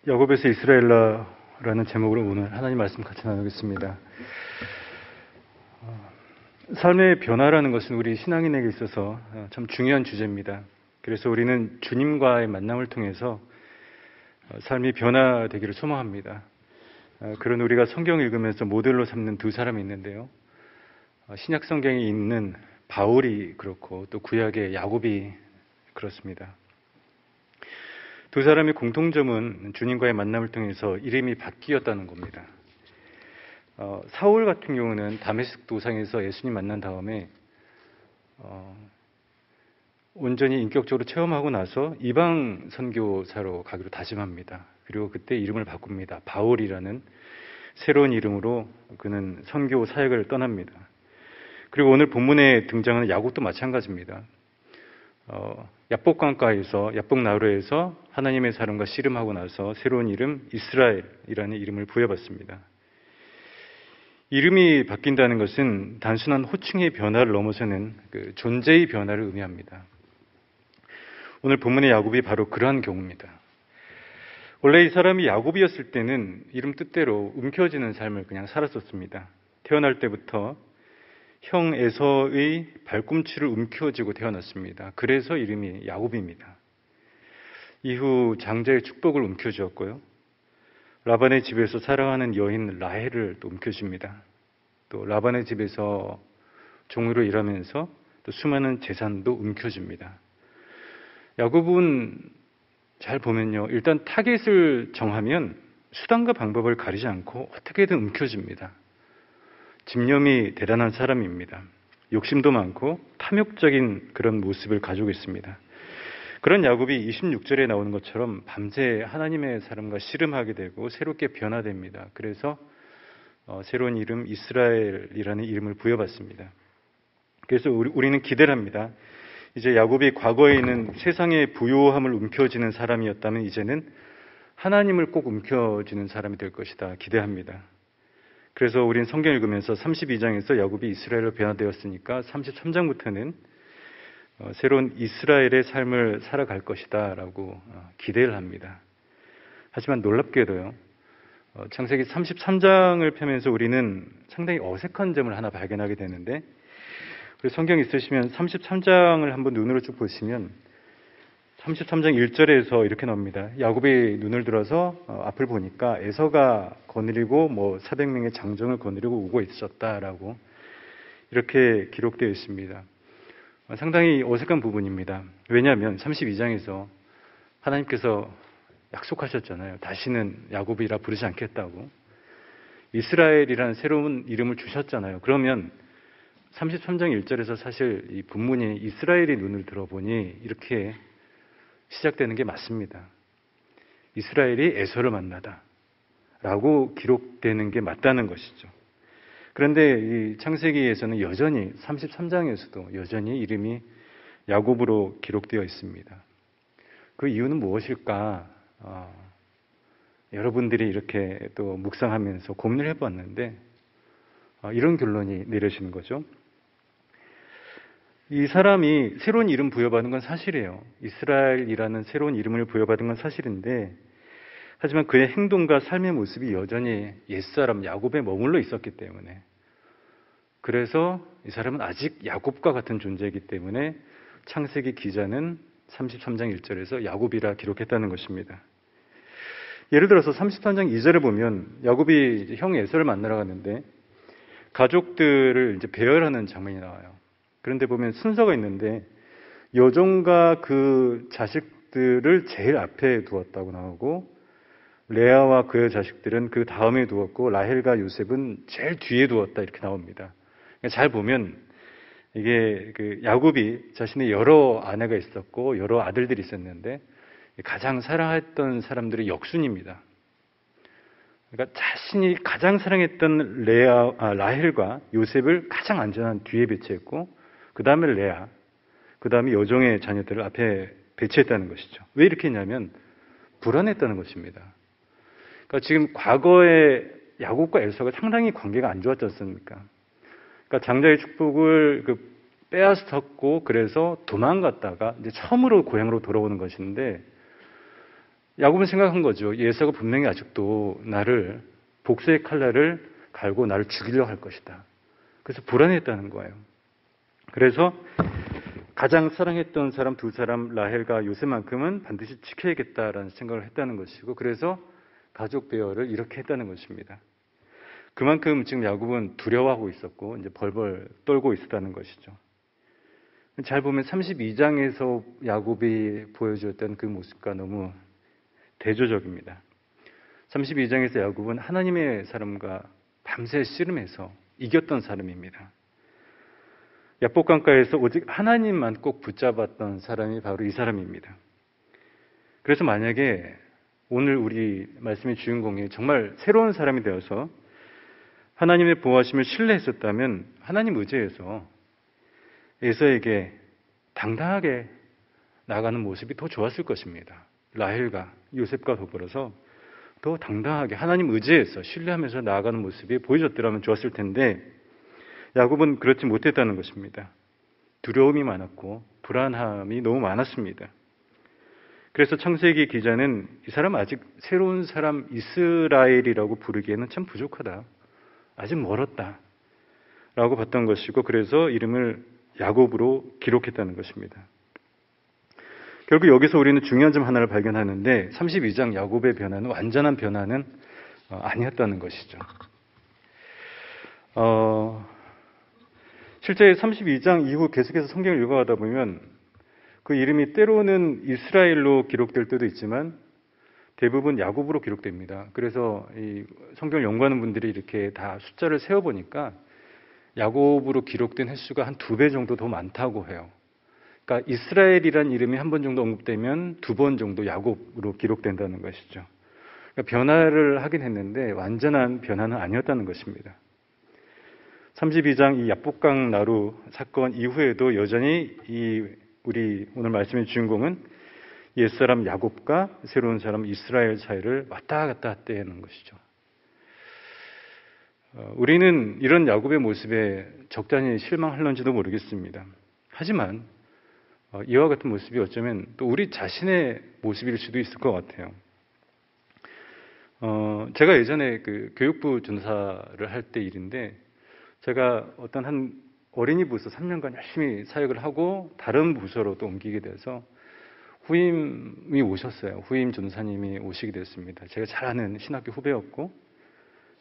야곱에서 이스라엘라라는 제목으로 오늘 하나님 말씀 같이 나누겠습니다. 삶의 변화라는 것은 우리 신앙인에게 있어서 참 중요한 주제입니다. 그래서 우리는 주님과의 만남을 통해서 삶이 변화되기를 소망합니다. 그런 우리가 성경을 읽으면서 모델로 삼는 두 사람이 있는데요. 신약 성경에 있는 바울이 그렇고 또 구약의 야곱이 그렇습니다. 두 사람의 공통점은 주님과의 만남을 통해서 이름이 바뀌었다는 겁니다. 사울 같은 경우는 다메섹 도상에서 예수님 만난 다음에 온전히 인격적으로 체험하고 나서 이방 선교사로 가기로 다짐합니다. 그리고 그때 이름을 바꿉니다. 바울이라는 새로운 이름으로 그는 선교 사역을 떠납니다. 그리고 오늘 본문에 등장하는 야곱도 마찬가지입니다. 야복강가에서 야복나루에서 하나님의 사람과 씨름하고 나서 새로운 이름 이스라엘이라는 이름을 부여받습니다. 이름이 바뀐다는 것은 단순한 호칭의 변화를 넘어서는 그 존재의 변화를 의미합니다. 오늘 본문의 야곱이 바로 그러한 경우입니다. 원래 이 사람이 야곱이었을 때는 이름 뜻대로 움켜쥐는 삶을 그냥 살았었습니다. 태어날 때부터 형 에서의 발꿈치를 움켜쥐고 태어났습니다. 그래서 이름이 야곱입니다. 이후 장자의 축복을 움켜쥐었고요. 라반의 집에서 사랑하는 여인 라헬을 또 움켜줍니다. 또 라반의 집에서 종으로 일하면서 또 수많은 재산도 움켜줍니다. 야곱은 잘 보면요. 일단 타겟을 정하면 수단과 방법을 가리지 않고 어떻게든 움켜줍니다. 집념이 대단한 사람입니다. 욕심도 많고 탐욕적인 그런 모습을 가지고 있습니다. 그런 야곱이 26절에 나오는 것처럼 밤새 하나님의 사람과 씨름하게 되고 새롭게 변화됩니다. 그래서 새로운 이름 이스라엘이라는 이름을 부여받습니다. 그래서 우리는 기대를 합니다. 이제 야곱이 과거에 있는 세상의 부요함을 움켜쥐는 사람이었다면 이제는 하나님을 꼭 움켜쥐는 사람이 될 것이다. 기대합니다. 그래서 우린 성경 읽으면서 32장에서 야곱이 이스라엘로 변화되었으니까 33장부터는 새로운 이스라엘의 삶을 살아갈 것이다 라고 기대를 합니다. 하지만 놀랍게도요. 창세기 33장을 펴면서 우리는 상당히 어색한 점을 하나 발견하게 되는데 우리 성경 있으시면 33장을 한번 눈으로 쭉 보시면 33장 1절에서 이렇게 나옵니다. 야곱이 눈을 들어서 앞을 보니까 에서가 거느리고 400명의 장정을 거느리고 오고 있었다라고 이렇게 기록되어 있습니다. 상당히 어색한 부분입니다. 왜냐하면 32장에서 하나님께서 약속하셨잖아요. 다시는 야곱이라 부르지 않겠다고. 이스라엘이라는 새로운 이름을 주셨잖아요. 그러면 33장 1절에서 사실 이 본문이 이스라엘의 눈을 들어보니 이렇게 시작되는 게 맞습니다. 이스라엘이 에서를 만나다 라고 기록되는 게 맞다는 것이죠. 그런데 이 창세기에서는 여전히 33장에서도 여전히 이름이 야곱으로 기록되어 있습니다. 그 이유는 무엇일까? 여러분들이 이렇게 또 묵상하면서 고민을 해봤는데 이런 결론이 내려지는 거죠. 이 사람이 새로운 이름 부여받은 건 사실이에요. 이스라엘이라는 새로운 이름을 부여받은 건 사실인데 하지만 그의 행동과 삶의 모습이 여전히 옛사람 야곱에 머물러 있었기 때문에 그래서 이 사람은 아직 야곱과 같은 존재이기 때문에 창세기 기자는 33장 1절에서 야곱이라 기록했다는 것입니다. 예를 들어서 33장 2절에 보면 야곱이 형 에서를 만나러 갔는데 가족들을 이제 배열하는 장면이 나와요. 그런데 보면 순서가 있는데 여종과 그 자식들을 제일 앞에 두었다고 나오고 레아와 그의 자식들은 그 다음에 두었고 라헬과 요셉은 제일 뒤에 두었다 이렇게 나옵니다. 잘 보면 이게 그 야곱이 자신의 여러 아내가 있었고 여러 아들들이 있었는데 가장 사랑했던 사람들의 역순입니다. 그러니까 자신이 가장 사랑했던 라헬과 요셉을 가장 안전한 뒤에 배치했고 그 다음에 레아, 그 다음에 여종의 자녀들을 앞에 배치했다는 것이죠. 왜 이렇게 했냐면 불안했다는 것입니다. 그러니까 지금 과거에 야곱과 엘사가 상당히 관계가 안 좋았지 않습니까? 그러니까 장자의 축복을 빼앗았고 그래서 도망갔다가 이제 처음으로 고향으로 돌아오는 것인데 야곱은 생각한 거죠. 에사가 분명히 아직도 나를 복수의 칼날을 갈고 나를 죽이려고 할 것이다. 그래서 불안했다는 거예요. 그래서 가장 사랑했던 사람 두 사람 라헬과 요셉만큼은 반드시 지켜야겠다라는 생각을 했다는 것이고, 그래서 가족 배열을 이렇게 했다는 것입니다. 그만큼 지금 야곱은 두려워하고 있었고 이제 벌벌 떨고 있었다는 것이죠. 잘 보면 32장에서 야곱이 보여주었던 그 모습과 너무 대조적입니다. 32장에서 야곱은 하나님의 사람과 밤새 씨름해서 이겼던 사람입니다. 야복강가에서 오직 하나님만 꼭 붙잡았던 사람이 바로 이 사람입니다. 그래서 만약에 오늘 우리 말씀의 주인공이 정말 새로운 사람이 되어서 하나님의 보호하심을 신뢰했었다면 하나님 의지해서 에서에게 당당하게 나가는 모습이 더 좋았을 것입니다. 라헬과 요셉과 더불어서 더 당당하게 하나님 의지해서 신뢰하면서 나아가는 모습이 보여줬더라면 좋았을 텐데 야곱은 그렇지 못했다는 것입니다. 두려움이 많았고 불안함이 너무 많았습니다. 그래서 창세기 기자는 이 사람 아직 새로운 사람 이스라엘이라고 부르기에는 참 부족하다. 아직 멀었다. 라고 봤던 것이고, 그래서 이름을 야곱으로 기록했다는 것입니다. 결국 여기서 우리는 중요한 점 하나를 발견하는데 32장 야곱의 변화는 완전한 변화는 아니었다는 것이죠. 실제 32장 이후 계속해서 성경을 읽어가다 보면 그 이름이 때로는 이스라엘로 기록될 때도 있지만 대부분 야곱으로 기록됩니다. 그래서 이 성경을 연구하는 분들이 이렇게 다 숫자를 세어보니까 야곱으로 기록된 횟수가 한 2배 정도 더 많다고 해요. 그러니까 이스라엘이란 이름이 한 번 정도 언급되면 2번 정도 야곱으로 기록된다는 것이죠. 그러니까 변화를 하긴 했는데 완전한 변화는 아니었다는 것입니다. 32장 이 야복강 나루 사건 이후에도 여전히 우리 오늘 말씀의 주인공은 옛사람 야곱과 새로운 사람 이스라엘 사이를 왔다 갔다 했다는 것이죠. 우리는 이런 야곱의 모습에 적잖이 실망할런지도 모르겠습니다. 하지만 이와 같은 모습이 어쩌면 또 우리 자신의 모습일 수도 있을 것 같아요. 제가 예전에 그 교육부 전사를 할 때 일인데 제가 어떤 한 어린이 부서 3년간 열심히 사역을 하고 다른 부서로 또 옮기게 돼서 후임이 오셨어요. 후임 전사님이 오시게 됐습니다. 제가 잘 아는 신학교 후배였고,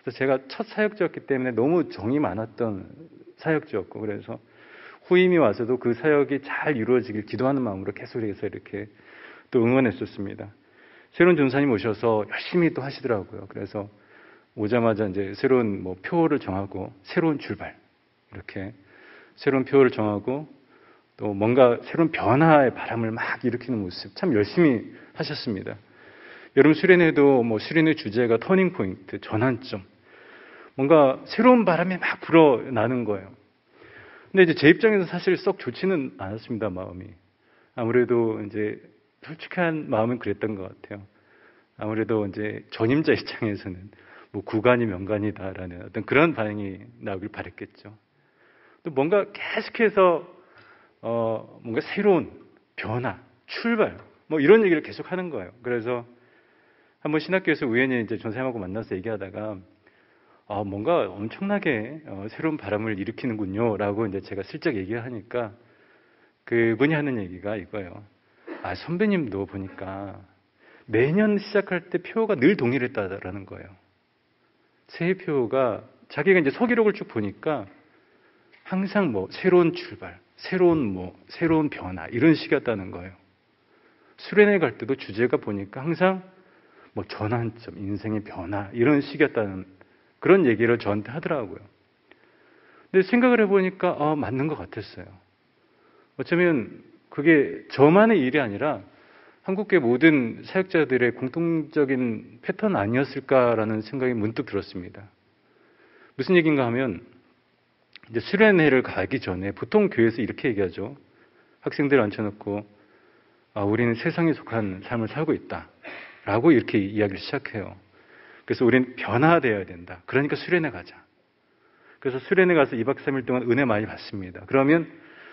그래서 제가 첫 사역자였기 때문에 너무 정이 많았던 사역자였고, 그래서 후임이 와서도 그 사역이 잘 이루어지길 기도하는 마음으로 계속해서 이렇게 또 응원했었습니다. 새로운 전사님 오셔서 열심히 또 하시더라고요. 그래서 오자마자 이제 새로운 표를 정하고 새로운 출발, 이렇게 새로운 표를 정하고 또 뭔가 새로운 변화의 바람을 막 일으키는 모습 참 열심히 하셨습니다. 여러분 수련회도 수련회 주제가 터닝 포인트, 전환점, 뭔가 새로운 바람이 막 불어나는 거예요. 근데 이제 제 입장에서 사실 썩 좋지는 않았습니다, 마음이. 아무래도 이제 솔직한 마음은 그랬던 것 같아요. 아무래도 이제 전임자 입장에서는 구간이 명간이다라는 어떤 그런 반응이 나오길 바랬겠죠. 또 뭔가 계속해서 뭔가 새로운 변화, 출발, 이런 얘기를 계속 하는 거예요. 그래서 한번 신학교에서 우연히 이제 전사님하고 만나서 얘기하다가 뭔가 엄청나게 새로운 바람을 일으키는군요라고 이제 제가 슬쩍 얘기하니까 그분이 하는 얘기가 이거예요. 선배님도 보니까 매년 시작할 때 표가 늘 동일했다라는 거예요. 새해 표가 자기가 이제 서기록을 쭉 보니까 항상 새로운 출발, 새로운 변화 이런 식이었다는 거예요. 수련회 갈 때도 주제가 보니까 항상 전환점, 인생의 변화 이런 식이었다는 그런 얘기를 저한테 하더라고요. 근데 생각을 해보니까 맞는 것 같았어요. 어쩌면 그게 저만의 일이 아니라 한국계 모든 사역자들의 공통적인 패턴 아니었을까라는 생각이 문득 들었습니다. 무슨 얘기인가 하면 이제 수련회를 가기 전에 보통 교회에서 이렇게 얘기하죠. 학생들 앉혀놓고 우리는 세상에 속한 삶을 살고 있다 라고 이렇게 이야기를 시작해요. 그래서 우리는 변화되어야 된다. 그러니까 수련회 가자. 그래서 수련회 가서 2박 3일 동안 은혜 많이 받습니다. 그러면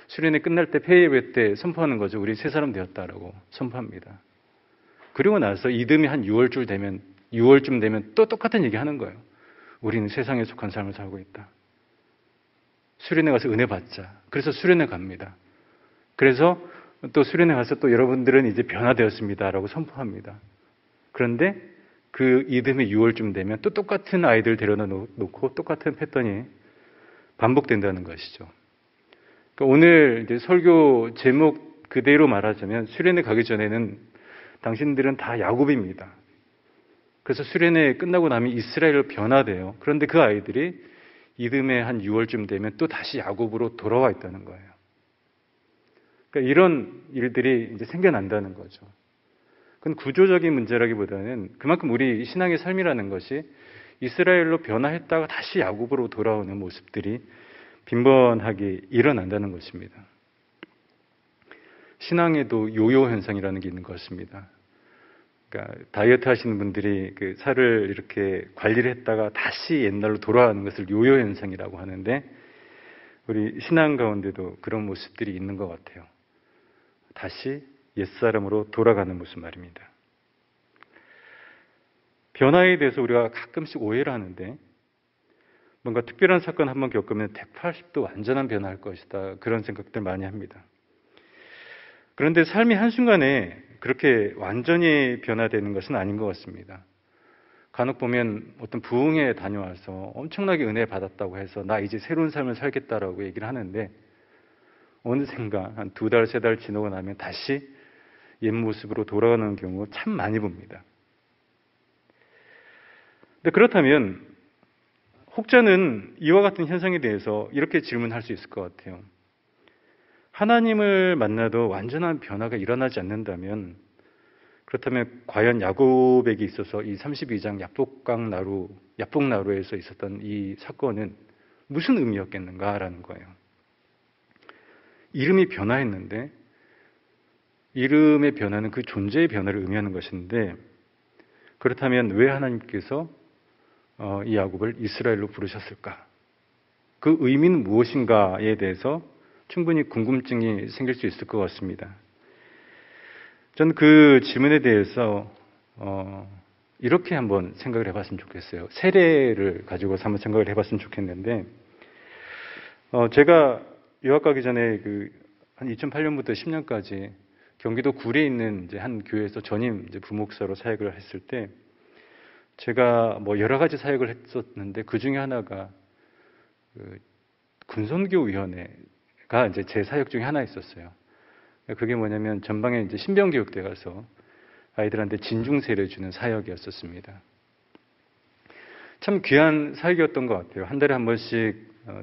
수련회 끝날 때 폐예배 때 선포하는 거죠. 우리 새 사람 되었다라고 선포합니다. 그리고 나서 이듬해 한 6월쯤 되면 또 똑같은 얘기 하는 거예요. 우리는 세상에 속한 삶을 살고 있다. 수련회 가서 은혜 받자. 그래서 수련회 갑니다. 그래서 또 수련회 가서 또 여러분들은 이제 변화되었습니다라고 선포합니다. 그런데 그 이듬해 6월쯤 되면 또 똑같은 아이들 데려다 놓고 똑같은 패턴이 반복된다는 것이죠. 그러니까 오늘 이제 설교 제목 그대로 말하자면 수련회 가기 전에는 당신들은 다 야곱입니다. 그래서 수련회 끝나고 나면 이스라엘로 변화돼요. 그런데 그 아이들이 이듬해 한 6월쯤 되면 또 다시 야곱으로 돌아와 있다는 거예요. 그러니까 이런 일들이 이제 생겨난다는 거죠. 그건 구조적인 문제라기보다는 그만큼 우리 신앙의 삶이라는 것이 이스라엘로 변화했다가 다시 야곱으로 돌아오는 모습들이 빈번하게 일어난다는 것입니다. 신앙에도 요요 현상이라는 게 있는 것 같습니다. 그러니까 다이어트 하시는 분들이 그 살을 이렇게 관리를 했다가 다시 옛날로 돌아가는 것을 요요 현상이라고 하는데 우리 신앙 가운데도 그런 모습들이 있는 것 같아요. 다시 옛사람으로 돌아가는 모습 말입니다. 변화에 대해서 우리가 가끔씩 오해를 하는데 뭔가 특별한 사건 한번 겪으면 180도 완전한 변화할 것이다. 그런 생각들 많이 합니다. 그런데 삶이 한순간에 그렇게 완전히 변화되는 것은 아닌 것 같습니다. 간혹 보면 어떤 부흥회 다녀와서 엄청나게 은혜 받았다고 해서 나 이제 새로운 삶을 살겠다라고 얘기를 하는데 어느샌가 한 2달, 3달 지나고 나면 다시 옛 모습으로 돌아가는 경우 참 많이 봅니다. 근데 그렇다면 혹자는 이와 같은 현상에 대해서 이렇게 질문할 수 있을 것 같아요. 하나님을 만나도 완전한 변화가 일어나지 않는다면 그렇다면 과연 야곱에게 있어서 이 32장 야복나루에서 있었던 이 사건은 무슨 의미였겠는가라는 거예요. 이름이 변화했는데 이름의 변화는 그 존재의 변화를 의미하는 것인데 그렇다면 왜 하나님께서 이 야곱을 이스라엘로 부르셨을까? 그 의미는 무엇인가에 대해서 충분히 궁금증이 생길 수 있을 것 같습니다. 저는 그 질문에 대해서 이렇게 한번 생각을 해봤으면 좋겠어요. 세례를 가지고서 한번 생각을 해봤으면 좋겠는데 제가 유학 가기 전에 한 2008년부터 10년까지 경기도 구리에 있는 이제 한 교회에서 전임 이제 부목사로 사역을 했을 때 제가 뭐 여러 가지 사역을 했었는데 그 중에 하나가 군선교위원회가 이제 제 사역 중에 하나 있었어요. 그게 뭐냐면 전방에 이제 신병교육대 가서 아이들한테 진중세를 주는 사역이었었습니다. 참 귀한 사역이었던 것 같아요. 한 달에 한 번씩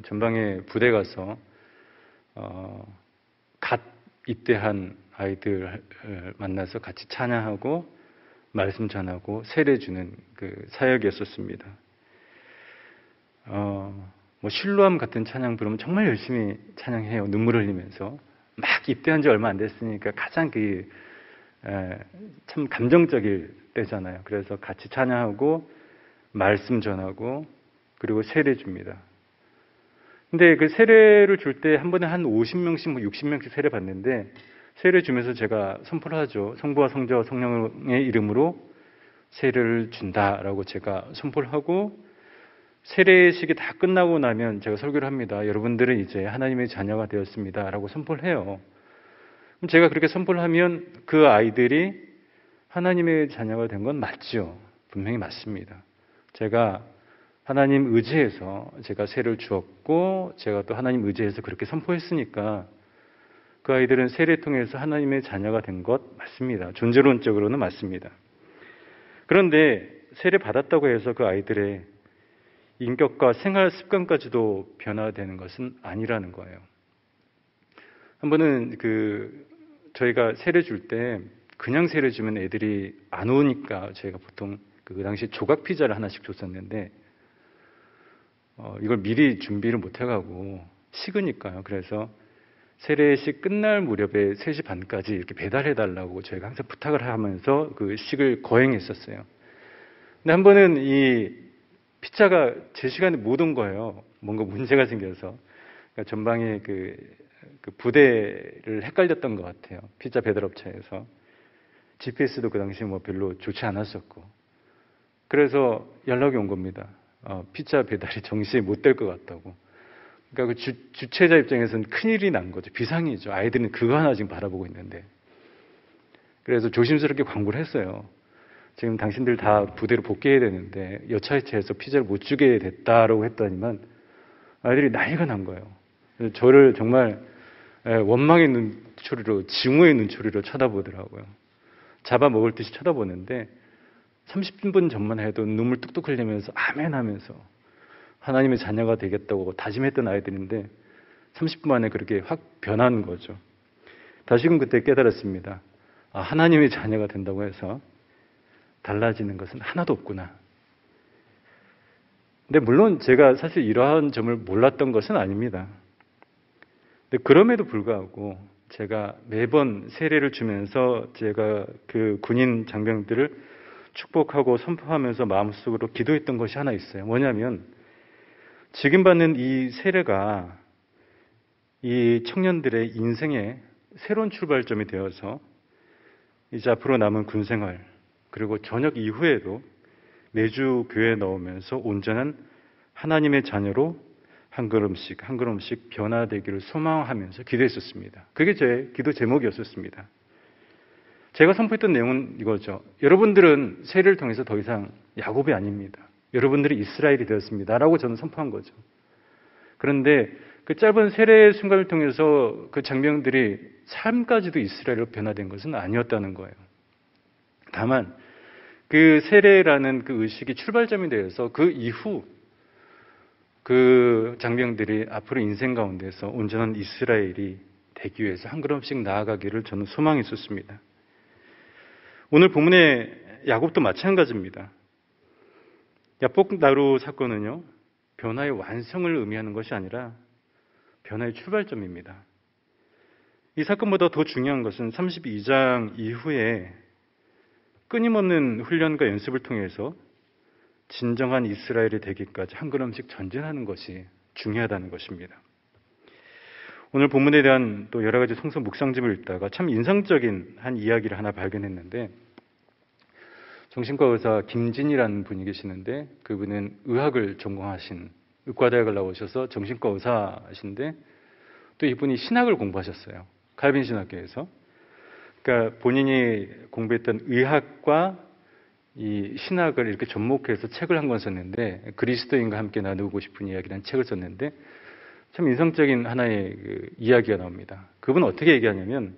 전방에 부대 가서 갓 입대한 아이들을 만나서 같이 찬양하고 말씀 전하고 세례 주는 그 사역이었었습니다. 뭐 실로암 같은 찬양 부르면 정말 열심히 찬양해요. 눈물 흘리면서 막 입대한 지 얼마 안 됐으니까 가장 참 감정적일 때잖아요. 그래서 같이 찬양하고 말씀 전하고 그리고 세례 줍니다. 근데 그 세례를 줄 때 한 번에 한 50명씩 60명씩 세례 받는데 세례 주면서 제가 선포를 하죠. 성부와 성자와 성령의 이름으로 세례를 준다라고 제가 선포를 하고 세례식이 다 끝나고 나면 제가 설교를 합니다. 여러분들은 이제 하나님의 자녀가 되었습니다. 라고 선포를 해요. 그럼 제가 그렇게 선포를 하면 그 아이들이 하나님의 자녀가 된 건 맞죠. 분명히 맞습니다. 제가 하나님 의지해서 제가 세례를 주었고 제가 또 하나님 의지해서 그렇게 선포했으니까 그 아이들은 세례 통해서 하나님의 자녀가 된 것 맞습니다. 존재론적으로는 맞습니다. 그런데 세례 받았다고 해서 그 아이들의 인격과 생활 습관까지도 변화되는 것은 아니라는 거예요. 한 번은 저희가 세례 줄 때 그냥 세례 주면 애들이 안 오니까 저희가 보통 그 당시 조각 피자를 하나씩 줬었는데 이걸 미리 준비를 못 해가고 식으니까요. 그래서 세례식 끝날 무렵에 3시 반까지 이렇게 배달해달라고 저희가 항상 부탁을 하면서 그 식을 거행했었어요. 근데 한 번은 이 피자가 제 시간에 못 온 거예요. 뭔가 문제가 생겨서. 그러니까 전방에 그 부대를 헷갈렸던 것 같아요. 피자 배달업체에서. GPS도 그 당시에 뭐 별로 좋지 않았었고. 그래서 연락이 온 겁니다. 피자 배달이 정시에 못 될 것 같다고. 그러니까 그 주최자 입장에서는 큰일이 난 거죠. 비상이죠. 아이들은 그거 하나 지금 바라보고 있는데. 그래서 조심스럽게 광고를 했어요. 지금 당신들 다 부대로 복귀해야 되는데 여차여차해서 피자를 못 주게 됐다라고 했더니만 아이들이 난리가 난 거예요. 그래서 저를 정말 원망의 눈초리로, 징후의 눈초리로 쳐다보더라고요. 잡아먹을 듯이 쳐다보는데 30분 전만 해도 눈물 뚝뚝 흘리면서 아멘 하면서 하나님의 자녀가 되겠다고 다짐했던 아이들인데 30분 만에 그렇게 확 변한 거죠. 다시금 그때 깨달았습니다. 하나님의 자녀가 된다고 해서 달라지는 것은 하나도 없구나. 근데 물론 제가 사실 이러한 점을 몰랐던 것은 아닙니다. 근데 그럼에도 불구하고 제가 매번 세례를 주면서 제가 그 군인 장병들을 축복하고 선포하면서 마음속으로 기도했던 것이 하나 있어요. 뭐냐면 지금 받는 이 세례가 이 청년들의 인생의 새로운 출발점이 되어서 이제 앞으로 남은 군생활 그리고 전역 이후에도 매주 교회에 나오면서 온전한 하나님의 자녀로 한 걸음씩 한 걸음씩 변화되기를 소망하면서 기도했었습니다. 그게 제 기도 제목이었었습니다. 제가 선포했던 내용은 이거죠. 여러분들은 세례를 통해서 더 이상 야곱이 아닙니다. 여러분들이 이스라엘이 되었습니다. 라고 저는 선포한 거죠. 그런데 그 짧은 세례의 순간을 통해서 그 장병들이 삶까지도 이스라엘로 변화된 것은 아니었다는 거예요. 다만 그 세례라는 그 의식이 출발점이 되어서 그 이후 그 장병들이 앞으로 인생 가운데서 온전한 이스라엘이 되기 위해서 한 걸음씩 나아가기를 저는 소망했었습니다. 오늘 본문의 야곱도 마찬가지입니다. 야복 나루 사건은요, 변화의 완성을 의미하는 것이 아니라 변화의 출발점입니다. 이 사건보다 더 중요한 것은 32장 이후에 끊임없는 훈련과 연습을 통해서 진정한 이스라엘이 되기까지 한 걸음씩 전진하는 것이 중요하다는 것입니다. 오늘 본문에 대한 또 여러 가지 성서 묵상집을 읽다가 참 인상적인 한 이야기를 하나 발견했는데, 정신과 의사 김진이라는 분이 계시는데 그분은 의학을 전공하신 의과대학을 나오셔서 정신과 의사이신데 또 이분이 신학을 공부하셨어요. 칼빈 신학교에서. 그러니까 본인이 공부했던 의학과 이 신학을 이렇게 접목해서 책을 한 권 썼는데, 그리스도인과 함께 나누고 싶은 이야기라는 책을 썼는데 참 인상적인 하나의 그 이야기가 나옵니다. 그분은 어떻게 얘기하냐면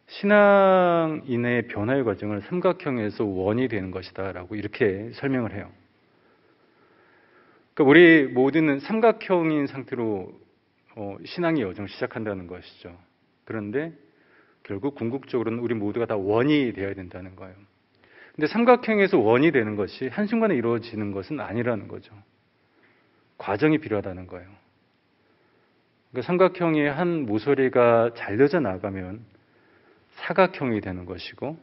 신앙인의 변화의 과정을 삼각형에서 원이 되는 것이다 라고 이렇게 설명을 해요. 그러니까 우리 모두는 삼각형인 상태로 신앙의 여정을 시작한다는 것이죠. 그런데 결국 궁극적으로는 우리 모두가 다 원이 되어야 된다는 거예요. 근데 삼각형에서 원이 되는 것이 한순간에 이루어지는 것은 아니라는 거죠. 과정이 필요하다는 거예요. 그러니까 삼각형의 한 모서리가 잘려져 나가면 사각형이 되는 것이고,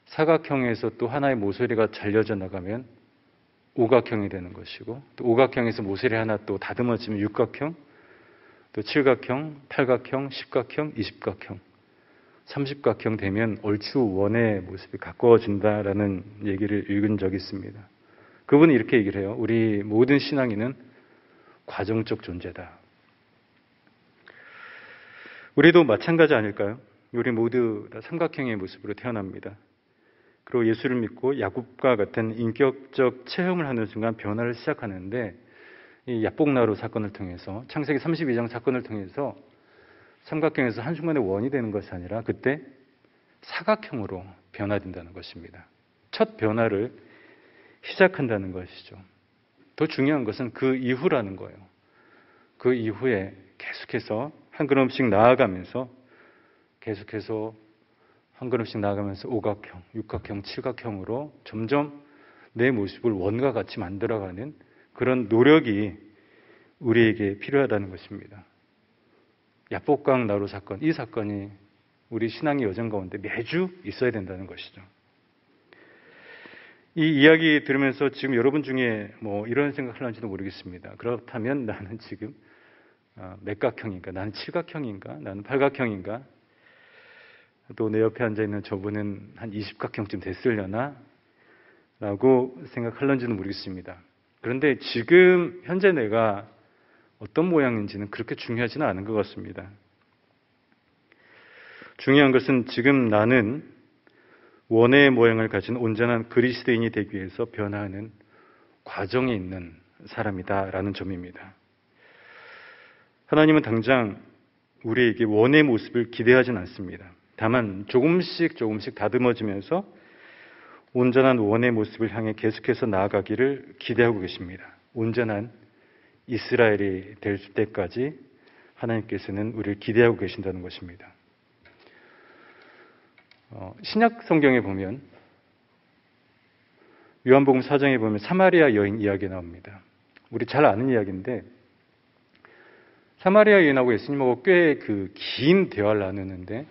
사각형에서 또 하나의 모서리가 잘려져 나가면 오각형이 되는 것이고, 또 오각형에서 모서리 하나 또 다듬어지면 육각형, 또 칠각형, 팔각형, 십각형, 이십각형, 삼십각형 되면 얼추 원의 모습이 가까워진다라는 얘기를 읽은 적이 있습니다. 그분은 이렇게 얘기를 해요. 우리 모든 신앙인은 과정적 존재다. 우리도 마찬가지 아닐까요? 우리 모두 다 삼각형의 모습으로 태어납니다. 그리고 예수를 믿고 야곱과 같은 인격적 체험을 하는 순간 변화를 시작하는데, 이 야복나루 사건을 통해서, 창세기 32장 사건을 통해서 삼각형에서 한순간에 원이 되는 것이 아니라 그때 사각형으로 변화된다는 것입니다. 첫 변화를 시작한다는 것이죠. 더 중요한 것은 그 이후라는 거예요. 그 이후에 계속해서 한 걸음씩 나아가면서 계속해서 한 걸음씩 나아가면서 오각형, 육각형, 칠각형으로 점점 내 모습을 원과 같이 만들어가는 그런 노력이 우리에게 필요하다는 것입니다. 야복강 나루 사건, 이 사건이 우리 신앙의 여정 가운데 매주 있어야 된다는 것이죠. 이 이야기 들으면서 지금 여러분 중에 뭐 이런 생각을 하는지도 모르겠습니다. 그렇다면 나는 지금 몇 각형인가? 나는 칠각형인가? 나는 팔각형인가? 또 내 옆에 앉아있는 저분은 한 20각형쯤 됐으려나? 라고 생각할런지는 모르겠습니다. 그런데 지금 현재 내가 어떤 모양인지는 그렇게 중요하지는 않은 것 같습니다. 중요한 것은 지금 나는 원의 모양을 가진 온전한 그리스도인이 되기 위해서 변화하는 과정에 있는 사람이다라는 점입니다. 하나님은 당장 우리에게 원의 모습을 기대하진 않습니다. 다만 조금씩 다듬어지면서 온전한 원의 모습을 향해 계속해서 나아가기를 기대하고 계십니다. 온전한 이스라엘이 될 때까지 하나님께서는 우리를 기대하고 계신다는 것입니다. 신약 성경에 보면 요한복음 4장에 보면 사마리아 여인 이야기가 나옵니다. 우리 잘 아는 이야기인데 사마리아 여인하고 예수님하고 꽤 긴 대화를 나누는데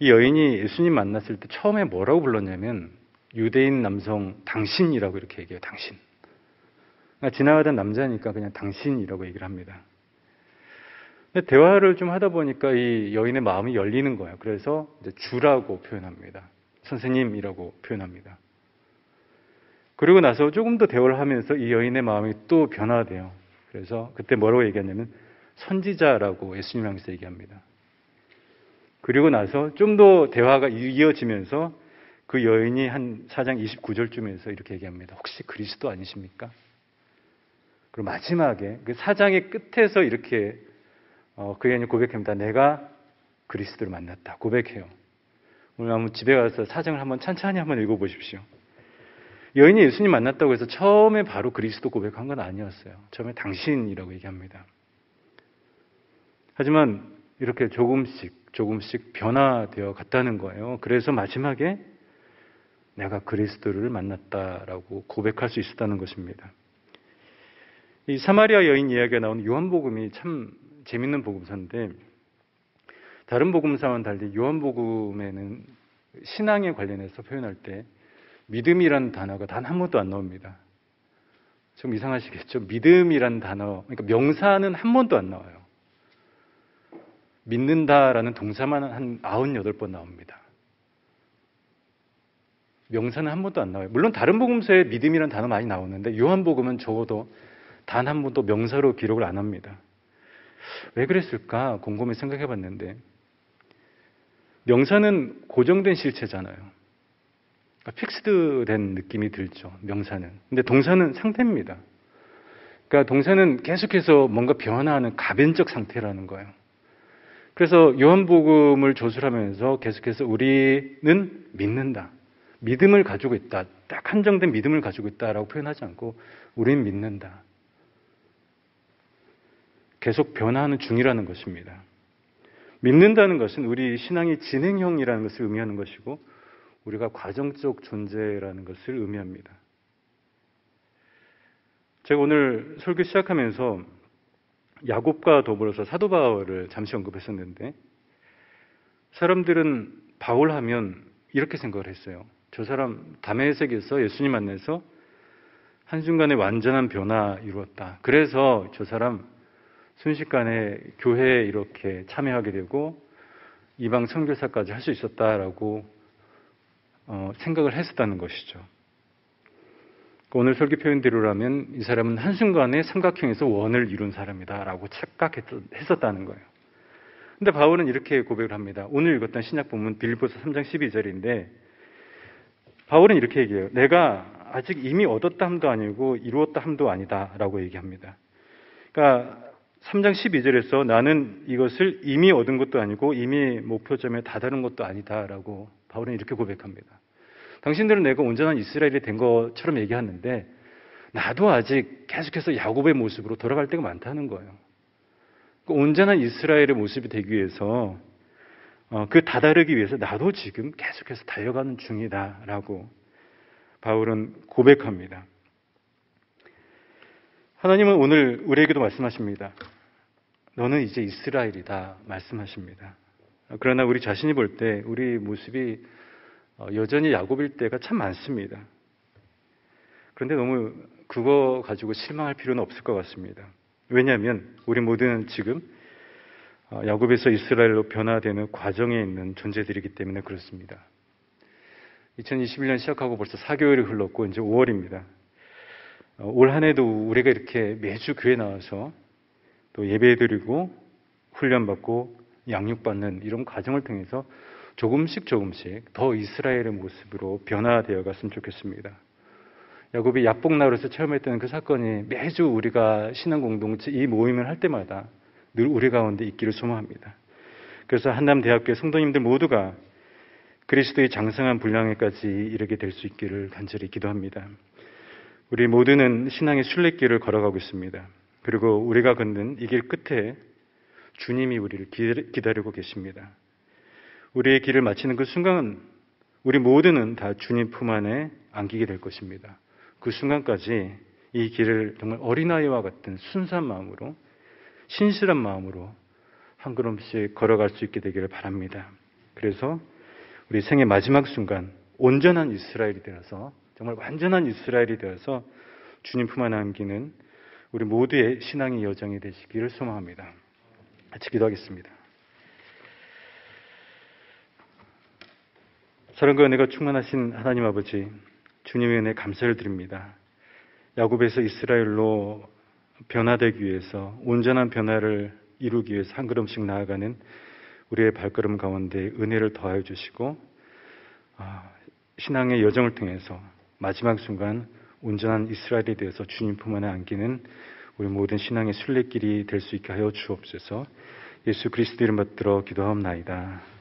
이 여인이 예수님 만났을 때 처음에 뭐라고 불렀냐면 유대인 남성 당신이라고 이렇게 얘기해요. 당신. 그러니까 지나가던 남자니까 그냥 당신이라고 얘기를 합니다. 근데 대화를 좀 하다 보니까 이 여인의 마음이 열리는 거예요. 그래서 이제 주라고 표현합니다. 선생님이라고 표현합니다. 그리고 나서 조금 더 대화를 하면서 이 여인의 마음이 또 변화돼요. 그래서 그때 뭐라고 얘기하냐면 선지자라고 예수님 향해서 얘기합니다. 그리고 나서 좀 더 대화가 이어지면서 그 여인이 한 4장 29절쯤에서 이렇게 얘기합니다. 혹시 그리스도 아니십니까? 그리고 마지막에 그 4장의 끝에서 이렇게 그 여인이 고백합니다. 내가 그리스도를 만났다. 고백해요. 오늘 한번 집에 가서 4장을 한번 찬찬히 한번 읽어보십시오. 여인이 예수님 만났다고 해서 처음에 바로 그리스도 고백한 건 아니었어요. 처음에 당신이라고 얘기합니다. 하지만 이렇게 조금씩 변화되어 갔다는 거예요. 그래서 마지막에 내가 그리스도를 만났다라고 고백할 수 있었다는 것입니다. 이 사마리아 여인 이야기가 나오는 요한복음이 참 재밌는 복음서인데 다른 복음서와는 달리 요한복음에는 신앙에 관련해서 표현할 때 믿음이란 단어가 단 한 번도 안 나옵니다. 좀 이상하시겠죠? 믿음이란 단어, 그러니까 명사는 한 번도 안 나와요. 믿는다라는 동사만 한 98번 나옵니다. 명사는 한 번도 안 나와요. 물론 다른 복음서에 믿음이라는 단어 많이 나오는데 요한복음은 적어도 단 한 번도 명사로 기록을 안 합니다. 왜 그랬을까 곰곰이 생각해 봤는데 명사는 고정된 실체잖아요. 그러니까 픽스드된 느낌이 들죠. 명사는. 근데 동사는 상태입니다. 그러니까 동사는 계속해서 뭔가 변화하는 가변적 상태라는 거예요. 그래서 요한복음을 조술하면서 계속해서 우리는 믿는다. 믿음을 가지고 있다. 딱 한정된 믿음을 가지고 있다라고 표현하지 않고 우리는 믿는다. 계속 변화하는 중이라는 것입니다. 믿는다는 것은 우리 신앙의 진행형이라는 것을 의미하는 것이고 우리가 과정적 존재라는 것을 의미합니다. 제가 오늘 설교 시작하면서 야곱과 더불어서 사도 바울을 잠시 언급했었는데 사람들은 바울 하면 이렇게 생각을 했어요. 저 사람 다메섹에서 예수님 만나서 한순간에 완전한 변화 이루었다. 그래서 저 사람 순식간에 교회에 이렇게 참여하게 되고 이방 선교사까지 할 수 있었다라고 생각을 했었다는 것이죠. 오늘 설교 표현대로라면 이 사람은 한순간에 삼각형에서 원을 이룬 사람이다라고 착각했었다는 거예요. 근데 바울은 이렇게 고백을 합니다. 오늘 읽었던 신약 본문 빌립보서 3장 12절인데 바울은 이렇게 얘기해요. 내가 아직 이미 얻었다 함도 아니고 이루었다 함도 아니다라고 얘기합니다. 그러니까 3장 12절에서 나는 이것을 이미 얻은 것도 아니고 이미 목표점에 다다른 것도 아니다라고 바울은 이렇게 고백합니다. 당신들은 내가 온전한 이스라엘이 된 것처럼 얘기하는데 나도 아직 계속해서 야곱의 모습으로 돌아갈 때가 많다는 거예요. 온전한 이스라엘의 모습이 되기 위해서 그 다다르기 위해서 나도 지금 계속해서 달려가는 중이다라고 바울은 고백합니다. 하나님은 오늘 우리에게도 말씀하십니다. 너는 이제 이스라엘이다 말씀하십니다. 그러나 우리 자신이 볼 때 우리 모습이 여전히 야곱일 때가 참 많습니다. 그런데 너무 그거 가지고 실망할 필요는 없을 것 같습니다. 왜냐하면 우리 모두는 지금 야곱에서 이스라엘로 변화되는 과정에 있는 존재들이기 때문에 그렇습니다. 2021년 시작하고 벌써 4개월이 흘렀고 이제 5월입니다. 올 한 해도 우리가 이렇게 매주 교회 나와서 또 예배드리고 훈련받고 양육받는 이런 과정을 통해서 조금씩 더 이스라엘의 모습으로 변화되어 갔으면 좋겠습니다. 야곱이 야복나루에서 체험했던 그 사건이 매주 우리가 신앙 공동체 이 모임을 할 때마다 늘 우리 가운데 있기를 소망합니다. 그래서 한남대학교의 성도님들 모두가 그리스도의 장성한 분량에까지 이르게 될 수 있기를 간절히 기도합니다. 우리 모두는 신앙의 순례길을 걸어가고 있습니다. 그리고 우리가 걷는 이 길 끝에 주님이 우리를 기다리고 계십니다. 우리의 길을 마치는 그 순간 우리 모두는 다 주님 품 안에 안기게 될 것입니다. 그 순간까지 이 길을 정말 어린아이와 같은 순수한 마음으로 신실한 마음으로 한 걸음씩 걸어갈 수 있게 되기를 바랍니다. 그래서 우리 생의 마지막 순간 온전한 이스라엘이 되어서 정말 완전한 이스라엘이 되어서 주님 품 안에 안기는 우리 모두의 신앙의 여정이 되시기를 소망합니다. 같이 기도하겠습니다. 사랑과 은혜가 충만하신 하나님 아버지, 주님의 은혜 감사를 드립니다. 야곱에서 이스라엘로 변화되기 위해서 온전한 변화를 이루기 위해서 한 걸음씩 나아가는 우리의 발걸음 가운데 은혜를 더하여 주시고 신앙의 여정을 통해서 마지막 순간 온전한 이스라엘에 대해서 주님 품 안에 안기는 우리 모든 신앙의 순례길이 될 수 있게 하여 주옵소서. 예수 그리스도 이름 받들어 기도하옵나이다.